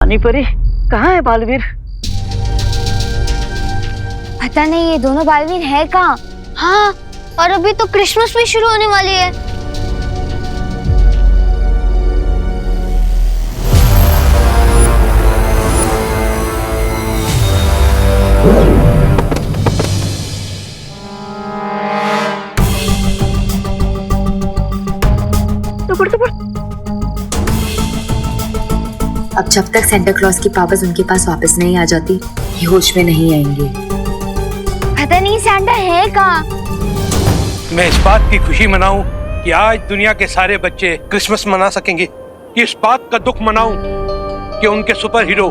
पानी परी कहाँ है बालवीर? पता नहीं ये दोनों बालवीर है कहाँ। हाँ, और अभी तो क्रिसमस भी शुरू होने वाली है। अब जब तक सेंटा क्लॉज की पावर्स उनके पास वापस नहीं आ जाती, ये होश में नहीं आएंगे। पता नहीं सैंटा है कहाँ। मैं इस बात की खुशी मनाऊं कि आज दुनिया के सारे बच्चे क्रिसमस मना सकेंगे, कि इस बात का दुख मनाऊं कि उनके सुपर हीरो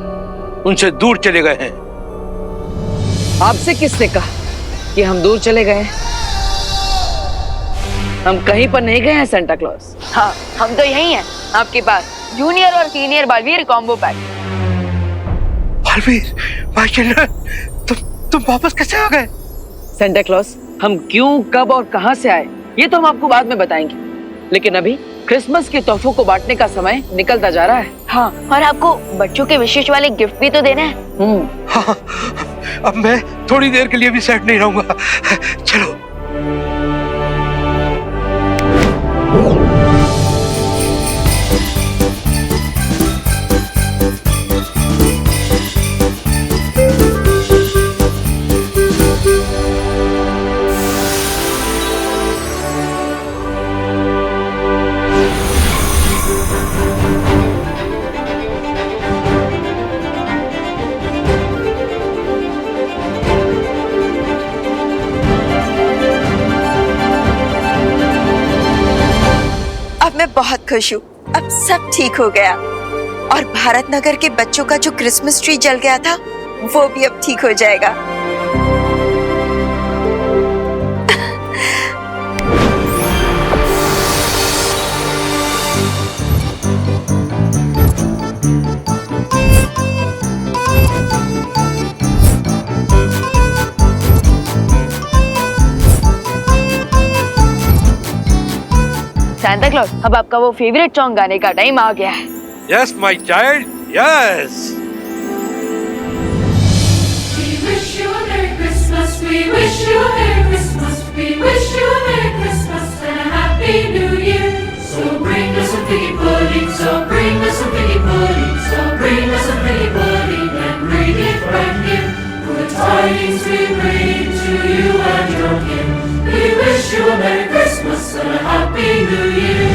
उनसे दूर चले गए हैं। आपसे किसने कहा कि हम दूर चले गए? हम कहीं पर नहीं गए हैं सेंटा क्लॉज। हाँ, हम तो यही हैं आपके पास, जूनियर और senior Baalveer combo pack. Baalveer, माशाल्लाह, तुम वापस कैसे आ गए? सेंटा क्लॉज, हम क्यों, कब और कहां से आए ये तो हम आपको बाद में बताएंगे, लेकिन अभी क्रिसमस के तोहफों को बांटने का समय निकलता जा रहा है। हाँ, और आपको बच्चों के विशेष वाले गिफ्ट भी तो देने हैं। हाँ, अब मैं थोड़ी देर के लिए भी सेट नहीं रहूंगा। चलो। मैं बहुत खुश हूँ, अब सब ठीक हो गया और भारत नगर के बच्चों का जो क्रिसमस ट्री जल गया था वो भी अब ठीक हो जाएगा। सैंटा क्लॉज, अब आपका वो फेवरेट सॉन्ग गाने का टाइम आ गया है। Yes my child, yes. We wish you a Merry Christmas, we wish you a Merry Christmas, we wish you a Merry Christmas and a Happy New Year. So bring us some piggy pudding, so bring us some piggy pudding, so bring us some piggy pudding and bring it right here. Good tidings we bring to you and your kin. We wish you a Merry Christmas and a Happy New Year.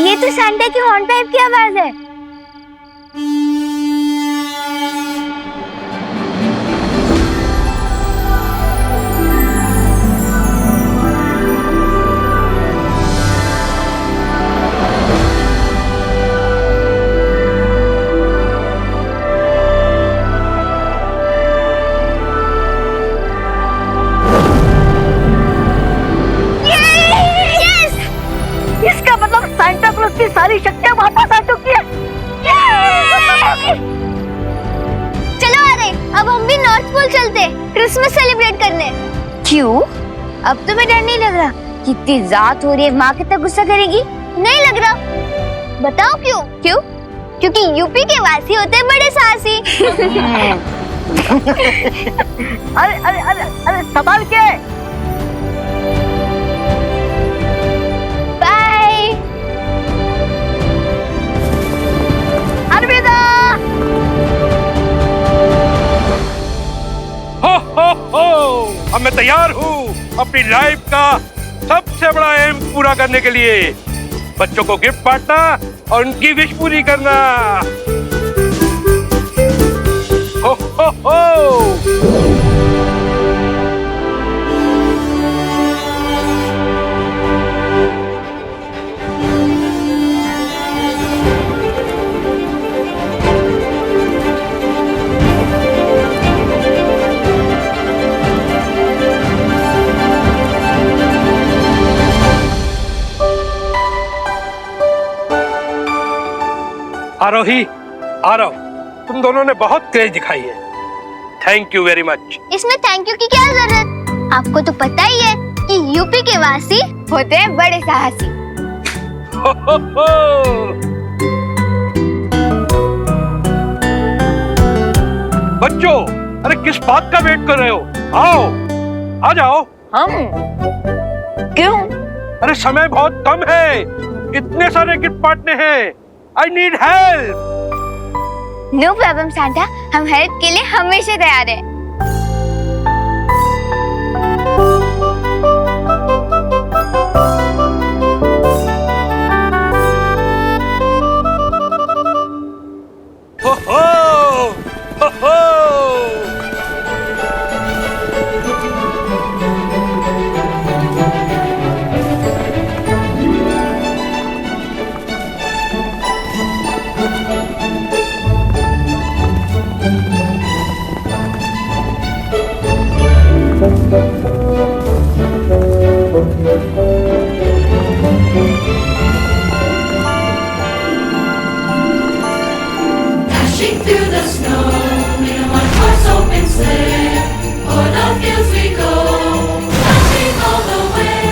ये तो Santa की horn pipe की आवाज है। इसका मतलब Santa clause की सारी शक्तियां वापस आ चुकी है। चलो अरे, अब हम भी नॉर्थ पोल चलते क्रिसमस सेलिब्रेट करने। क्यों? अब तुम्हें डर नहीं लग रहा? कितनी रात हो रही है, माँ कितना गुस्सा करेगी? नहीं लग रहा? बताओ क्यों? क्यों? क्योंकि यूपी के वासी होते हैं बड़े साहसी। अरे अरे अरे अरे, संभाल के। अब मैं तैयार हूँ अपनी लाइफ का सबसे बड़ा एम पूरा करने के लिए, बच्चों को गिफ्ट बांटना और उनकी विश पूरी करना। हो हो हो। आरोही, आरव, तुम दोनों ने बहुत क्रेज दिखाई है। Thank you very much. इसमें थैंक यू की क्या जरूरत? आपको तो पता ही है कि यूपी के वासी होते हैं बड़े साहसी। हो, हो, हो। बच्चों, अरे किस बात का वेट कर रहे हो? आओ, आ जाओ। हम क्यों? अरे समय बहुत कम है, इतने सारे गिफ्ट बांटने हैं। I need help. No problem Santa, हम हेल्प के लिए हमेशा तैयार हैं। हो हो, हो हो। Dashing through the snow in a one-horse open sleigh. O'er the fields we go, laughing all the way.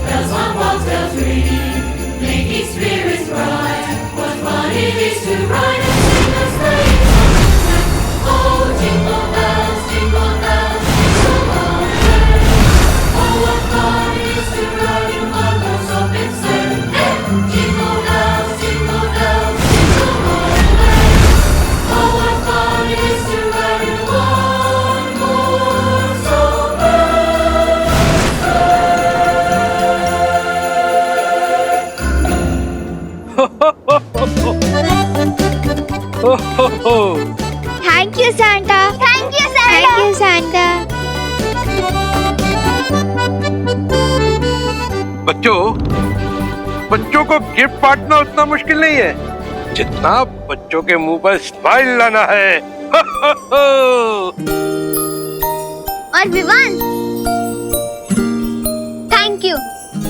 Bells on walls, bells ring, making spirits bright. What fun it is to ride and sing a sleigh song. Oh, jingle bells, jingle bells, jingle all the way. Oh, what fun it is to ride in a one-horse open sleigh. Hey! Jingle bells, jingle bells, jingle all the way. Oh, what fun it is to ride in one-horse open हो, हो, हो। Thank you Santa. Thank you Santa. Thank you Santa. बच्चों को gift बांटना उतना मुश्किल नहीं है जितना बच्चों के मुंह पर स्माइल लाना है। हो, हो, हो। और विवान, थैंक यू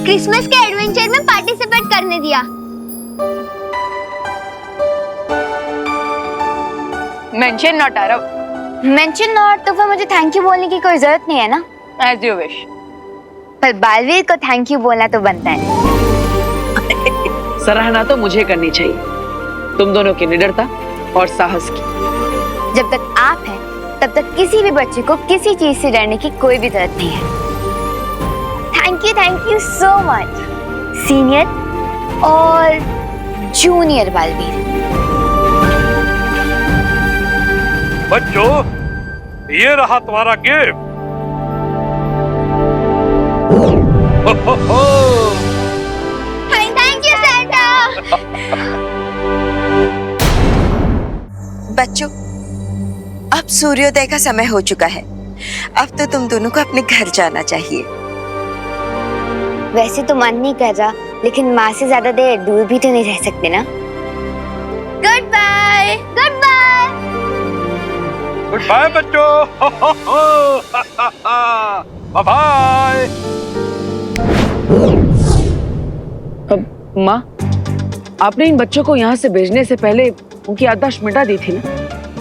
क्रिसमस के एडवेंचर में पार्टिसिपेट करने दिया। Mention not Aarav. Mention not तो फिर मुझे थैंक यू बोलने की कोई जरूरत नहीं है ना। As you wish. पर बालवीर को थैंक यू बोलना तो बनता है। सराहना तो मुझे करनी चाहिए तुम दोनों की निडरता और साहस की। जब तक आप हैं तब तक किसी भी बच्चे को किसी चीज से डरने की कोई भी जरूरत नहीं है। Thank you so much senior और जूनियर बालवीर। बच्चों, ये रहा तुम्हारा गिफ्ट। हो, हो, हो। Thank you Santa. बच्चों, अब सूर्योदय का समय हो चुका है। अब तो तुम दोनों को अपने घर जाना चाहिए। वैसे तो मन नहीं कर रहा, लेकिन माँ से ज्यादा देर दूर भी तो नहीं रह सकते ना। Goodbye. Goodbye. Goodbye बच्चों। हो, हो, हो। Bye bye. अब माँ, आपने इन बच्चों को यहाँ से भेजने से पहले उनकी याददाश्त मिटा दी थी ना?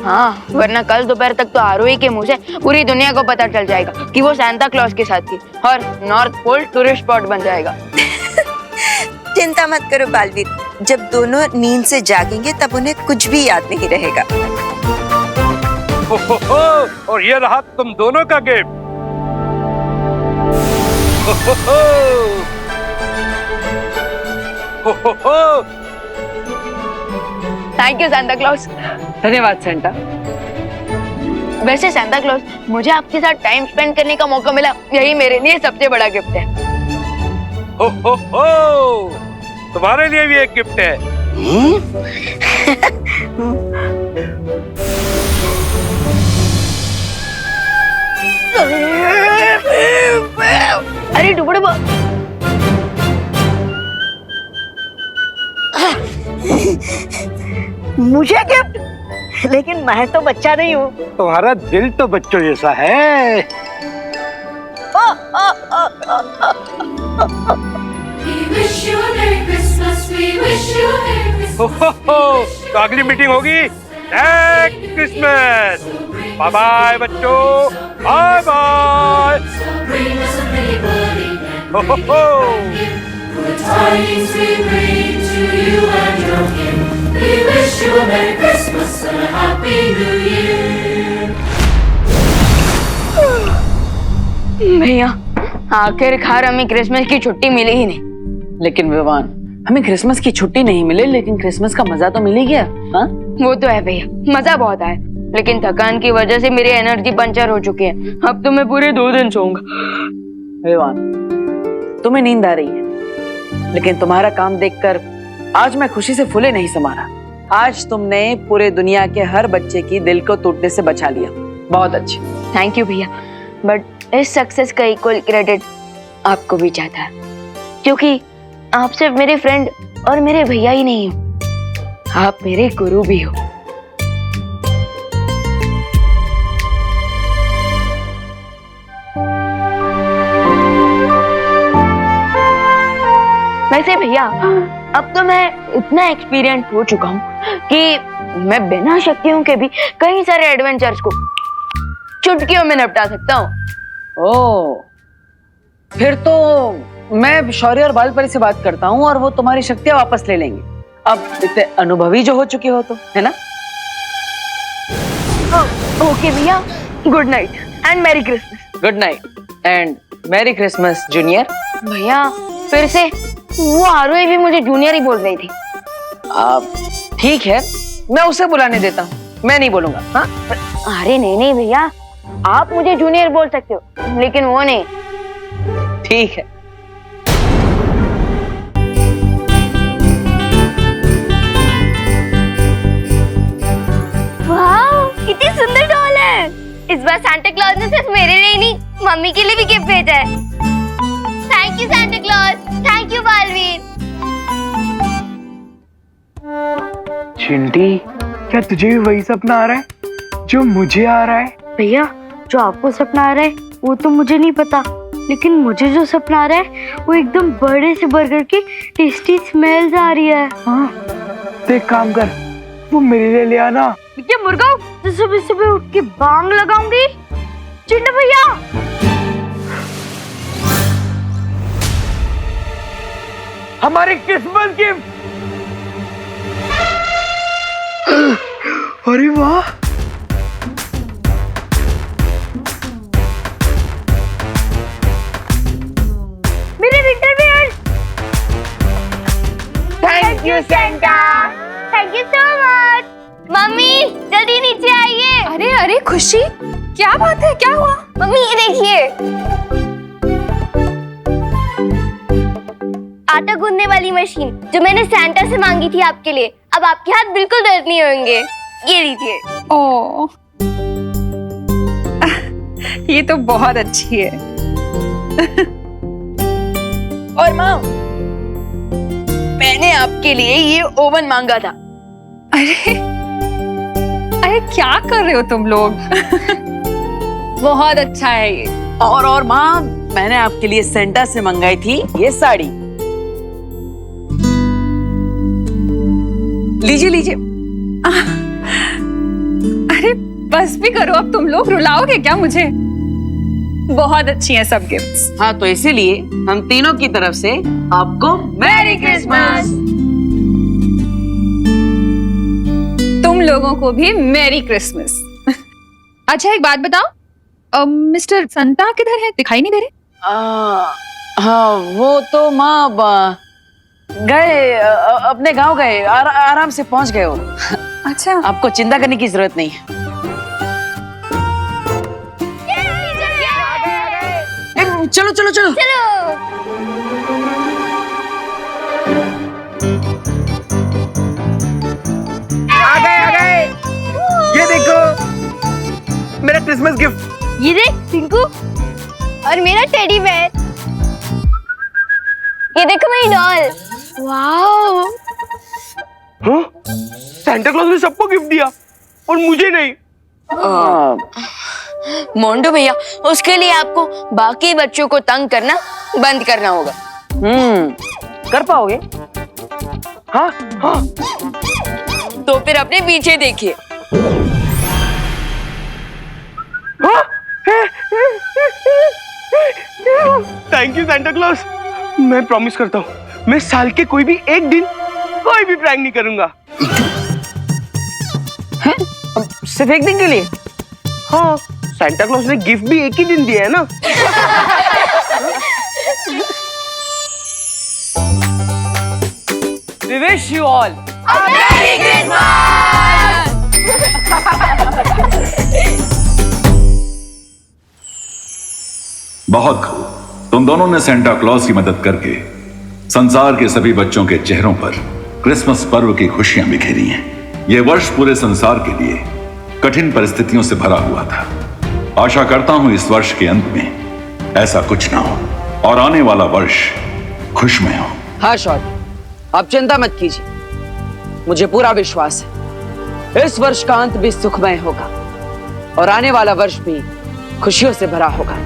हाँ, वरना कल दोपहर तक तो आरोही के मुंह से पूरी दुनिया को पता चल जाएगा कि वो सांता क्लॉज के साथ थी और नॉर्थ पोल टूरिस्ट स्पॉट बन जाएगा। चिंता मत करो बालवीर, जब दोनों नींद से जागेंगे तब उन्हें कुछ भी याद नहीं रहेगा। हो, हो, हो। और ये रहा तुम दोनों का गिफ्ट। हो, हो, हो। हो, हो, हो। Thank you Santa clause. धन्यवाद सेंटा। वैसे सांता क्लॉज, मुझे आपके साथ टाइम स्पेंड करने का मौका मिला, यही मेरे लिए सबसे बड़ा गिफ्ट है। हो, हो, हो। तुम्हारे लिए भी एक गिफ्ट है। अरे डुबड़ुबा, मुझे गिफ्ट? लेकिन मैं तो बच्चा नहीं हूँ। तुम्हारा दिल तो बच्चों जैसा है। We wish you a Merry Christmas. We wish you a Merry Christmas. हो, हो, हो। तो अगली मीटिंग होगी नेक्स्ट क्रिसमस। बाय बाय बच्चों, bye bye. So bring us a pretty pudding. हो हो हो। Good tidings we bring to you and your kin. We wish you a Merry Christmas and a Happy New Year. भैया आखिरकार हमें Christmas की छुट्टी मिली ही नहीं। लेकिन विवान, हमें क्रिसमस की छुट्टी नहीं मिले, लेकिन क्रिसमस का मजा तो मिल ही गया। हाँ, वो तो है भैया, मजा बहुत आया, लेकिन थकान की वजह से मेरी एनर्जी पंचर हो चुकी है। अब तो मैं पूरे 2 दिन सोऊंगा। विवान, तुम्हें नींद आ रही है, लेकिन तुम्हारा काम देखकर आज मैं खुशी से फूले नहीं समा रहा। आज तुमने पूरे दुनिया के हर बच्चे की दिल को टूटने से बचा लिया। बहुत अच्छे। थैंक यू भैया, बट इस सक्सेस का इक्वल क्रेडिट आपको भी जाता है, क्योंकि आप सिर्फ मेरे फ्रेंड और मेरे भैया ही नहीं हो, आप मेरे गुरु भी हो। वैसे भैया, अब तो मैं इतना एक्सपीरियंस हो चुका हूँ कि मैं बिना शक्तियों के भी कई सारे एडवेंचर्स को चुटकियों में निपटा सकता हूँ। ओह, फिर तो मैं शौर्य और बालपरी से बात करता हूँ और वो तुम्हारी शक्तियां वापस ले लेंगे। अब इतने अनुभवी जो हो चुके हो तो, है ना? ओके भैया, good night and merry Christmas. Good night and merry Christmas junior. भैया फिर से वो आरोही भी मुझे जूनियर ही बोल रही थी। ठीक है, मैं उसे बुलाने देता हूँ, मैं नहीं बोलूंगा। हाँ, अरे नहीं नहीं भैया, आप मुझे जूनियर बोल सकते हो, लेकिन वो नहीं। ठीक है। वाह, कितनी सुंदर डॉल है। इस बार सांता क्लॉज ने सिर्फ मेरे लिए नहीं, मम्मी के लिए भी गिफ्ट भेजा है। Thank you Santa Claus, thank you Baalveer. Chinti, क्या तुझे भी वही सपना आ रहा है जो मुझे आ रहा है? भैया, जो आपको सपना आ रहा है वो तो मुझे नहीं पता, लेकिन मुझे जो सपना आ रहा है वो एकदम बड़े से बर्गर की टेस्टी स्मेल आ रही है। हाँ, तो एक काम कर, वो मेरे लिए ले आना। क्या मुर्गा, तो सुबह सुबह उठ के बांग लगाऊंगी। चिंटू भैया, हमारी क्रिसमस गिफ्ट। अरे वाह, मेरे winter wear. Thank you Santa, thank you so much. Mummy जल्दी नीचे आइए। अरे अरे खुशी, क्या बात है, क्या हुआ? मम्मी ये देखिए, आटा गूंदने वाली मशीन जो मैंने सैंटा से मांगी थी आपके लिए। अब आपके हाथ बिल्कुल दर्द नहीं होंगे। ये लीजिए। ओ, ये तो बहुत अच्छी है। और माँ, मैंने आपके लिए ये ओवन मांगा था। अरे अरे क्या कर रहे हो तुम लोग? बहुत अच्छा है ये। और माँ, मैंने आपके लिए सेंटा से मंगाई थी ये साड़ी। लीजिए लीजिए। अरे बस भी करो, अब तुम लोग रुलाओगे क्या मुझे? बहुत अच्छी हैं सब गिफ्ट्स। हाँ, तो इसीलिए हम तीनों की तरफ से आपको मैरी क्रिसमस। तुम लोगों को भी मैरी क्रिसमस। अच्छा एक बात बताओ, मिस्टर संता किधर है? दिखाई नहीं दे रहे। हाँ, वो तो माँ गए, अपने गांव गए, आराम से पहुंच गए वो। अच्छा, आपको चिंता करने की जरूरत नहीं है। चलो चलो चलो चलो। आ गए। ये देखो मेरा क्रिसमस गिफ्ट। ये देख टिंकू, और मेरा टेडी बेयर। ये देखो मेरी डॉल। वाओ, हाँ? सांता क्लॉज ने सबको गिफ्ट दिया और मुझे नहीं। मोंडू भैया, उसके लिए आपको बाकी बच्चों को तंग करना बंद करना होगा। कर पाओगे? हाँ हाँ। तो फिर अपने पीछे देखिए। Thank you Santa Claus. मैं प्रॉमिस करता हूँ मैं साल के कोई भी एक दिन कोई भी प्रैंक नहीं करूंगा। सिर्फ एक दिन के लिए? हाँ, सेंटा क्लॉज ने गिफ्ट भी एक ही दिन दिया है ना। We wish you all बहुत खूब। तुम दोनों ने सेंटा क्लॉज की मदद करके संसार के सभी बच्चों के चेहरों पर क्रिसमस पर्व की खुशियां बिखेरी हैं। यह वर्ष पूरे संसार के लिए कठिन परिस्थितियों से भरा हुआ था। आशा करता हूं इस वर्ष के अंत में ऐसा कुछ ना हो और आने वाला वर्ष खुशमय हो। हाँ शौर्य, आप चिंता मत कीजिए, मुझे पूरा विश्वास है इस वर्ष का अंत भी सुखमय होगा और आने वाला वर्ष भी खुशियों से भरा होगा।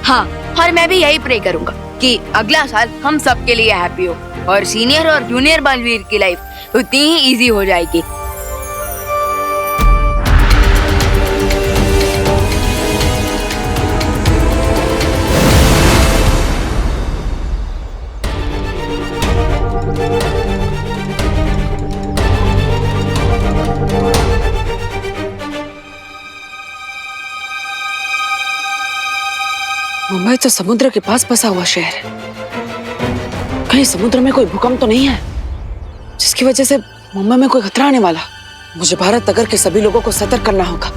हाँ, और मैं भी यही प्रे करूंगा कि अगला साल हम सबके लिए हैप्पी हो और सीनियर और जूनियर बलवीर की लाइफ उतनी ही इजी हो जाएगी। मुंबई तो समुद्र के पास बसा हुआ शहर है। कहीं समुद्र में कोई भूकंप तो नहीं है जिसकी वजह से मुंबई में कोई खतरा आने वाला? मुझे भारत नगर के सभी लोगों को सतर्क करना होगा।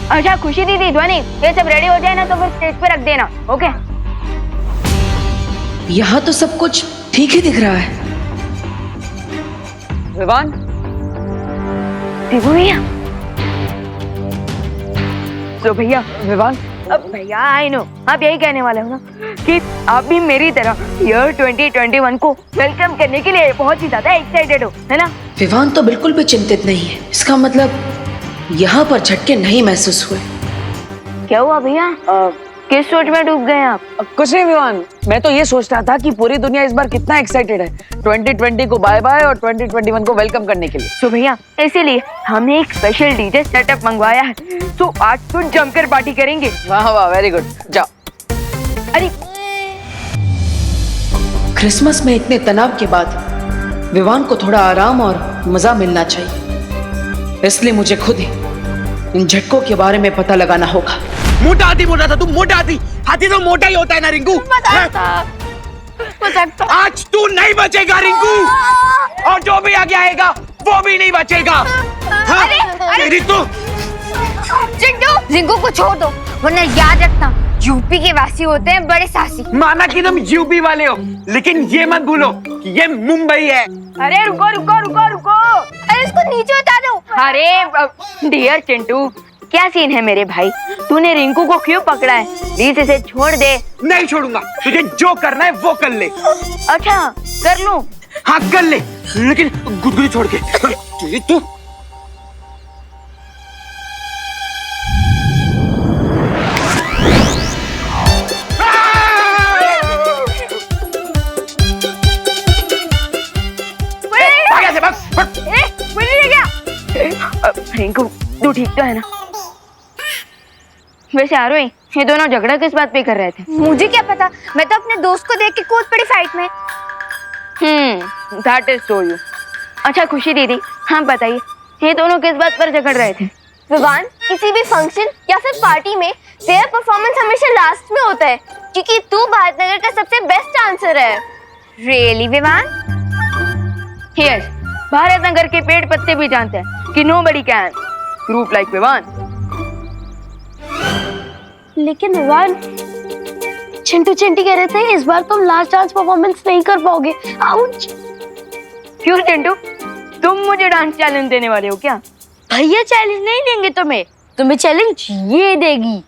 अच्छा खुशी दीदी, ध्वनि, ये सब रेडी हो जाए ना तो फिर स्टेज पे रख देना, ओके? यहाँ तो सब कुछ ठीक ही दिख रहा है। विवान, देखो भैया। तो भैया, विवान, अब भैया आई नो आप यही कहने वाले हो ना कि आप भी मेरी तरह ईयर 2021 को वेलकम करने के लिए बहुत ही ज्यादा एक्साइटेड हो, है ना? विवान तो बिल्कुल भी चिंतित नहीं है। इसका मतलब यहाँ पर झटके नहीं महसूस हुए। क्या हुआ भैया? किस सोच में डूब गए आप? कुछ नहीं विवान, मैं तो ये सोच रहा था कि पूरी दुनिया इस बार कितना एक्साइटेड है 2020 को बाय बाय और 2021 को वेलकम करने के लिए। तो भैया इसीलिए हमने एक स्पेशल डीजे सेटअप मंगवाया है, तो आज तो जमकर पार्टी करेंगे। वाह वाह, वेरी गुड। जाओ। अरे क्रिसमस में इतने तनाव के बाद विवान को थोड़ा आराम और मजा मिलना चाहिए, इसलिए मुझे खुद ही इन झटकों के बारे में पता लगाना होगा। मोटा हाथी बोल रहा था तू, मोटा हाथी। हाथी तो मोटा ही होता है ना रिंकू। आज तू नहीं बचेगा रिंकू, और जो भी आगे आएगा वो भी नहीं बचेगा। हाँ? तेरी तो जिंकू को छोड़ दो, वरना याद रखना यूपी के वासी होते हैं बड़े साहसी। माना कि तुम यूपी वाले हो, लेकिन ये मत भूलो कि ये मुंबई है। अरे रुको रुको रुको रुको, अरे इसको नीचे उतार दो। अरे डियर चिंटू, क्या सीन है मेरे भाई? तूने रिंकू को क्यों पकड़ा है? प्लीज इसे छोड़ दे। नहीं छोड़ूंगा, तुझे जो करना है वो कर ले। अच्छा कर लूं? हाँ कर ले, लेकिन गुदगुदी छोड़ के। तू रिंकू तू ठीक तो है ना? वैसे आरोही, ये दोनों झगड़ा किस बात पे कर रहे थे? मुझे क्या पता, मैं तो अपने दोस्त को देख के कूद पड़ी फाइट में। That is so you. अच्छा खुशी दीदी, हाँ बताइए, ये दोनों किस बात पर झगड़ रहे थे? विवान, किसी भी फंक्शन या फिर पार्टी में तेरा परफॉर्मेंस हमेशा लास्ट में होता है, क्योंकि तू भारत नगर का सबसे बेस्ट डांसर है। रियली विवान? यस, भारत नगर के पेड़ पत्ते भी जानते हैं कि nobody can group like Vivaan. लेकिन विवान, चिंटू चिंटी कह रहे थे इस बार तुम लास्ट डांस परफॉर्मेंस नहीं कर पाओगे। आउच! क्यों चिंटू, तुम मुझे डांस चैलेंज देने वाले हो क्या? भैया चैलेंज नहीं देंगे तुम्हें, तुम्हें चैलेंज ये देगी।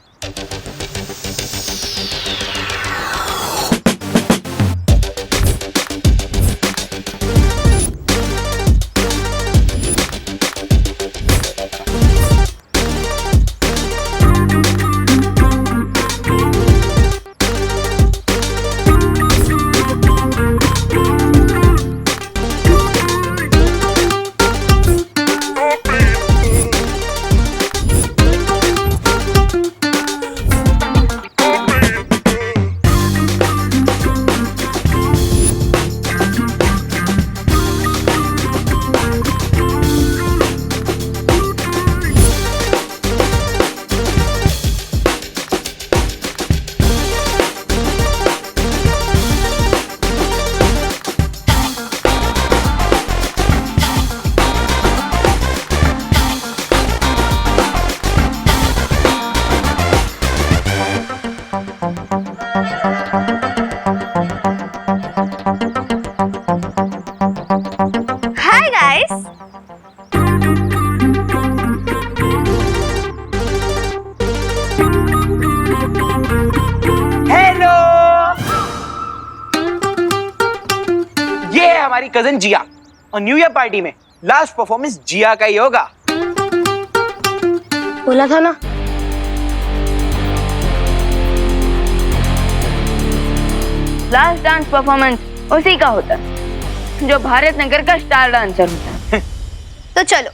हाय गाइस, हेलो, ये है हमारी कजन जिया और न्यू ईयर पार्टी में लास्ट परफॉर्मेंस जिया का ही होगा। बोला था ना। लास्ट डांस परफॉर्मेंस उसी का होता है जो भारत नगर का स्टार डांसर होता है। तो चलो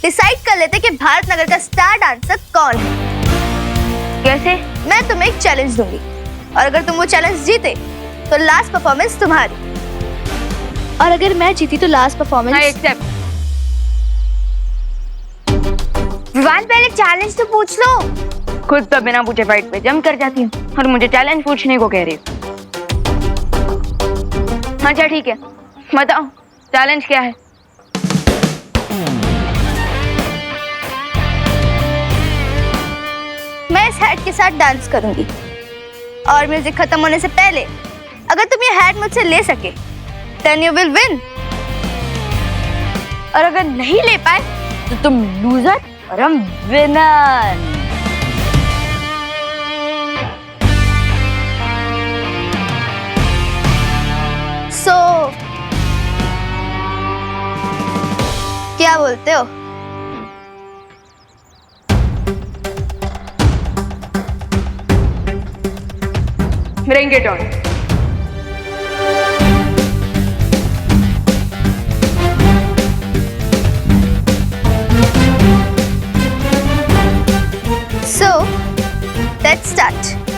डिसाइड कर लेते कि भारत नगर का स्टार डांसर कौन है। कैसे? मैं तुम्हें एक चैलेंज दूंगी और अगर तुम वो चैलेंज जीते तो लास्ट परफॉर्मेंस तुम्हारी, और अगर मैं जीती तो last performance. I accept. Vivaan पहले चैलेंज तो पूछ लो। खुद तो बिना पूछे फाइट पे जम कर जाती हूँ और मुझे चैलेंज पूछने को कह रही हो। अच्छा ठीक है, बताओ चैलेंज क्या है? मैं इस हैट के साथ डांस करूंगी और म्यूजिक खत्म होने से पहले अगर तुम ये हैट मुझसे ले सके देन यू विल विन, और अगर नहीं ले पाए तो तुम लूजर और हम विनर। सो क्या बोलते हो? Bring it on. So let's start.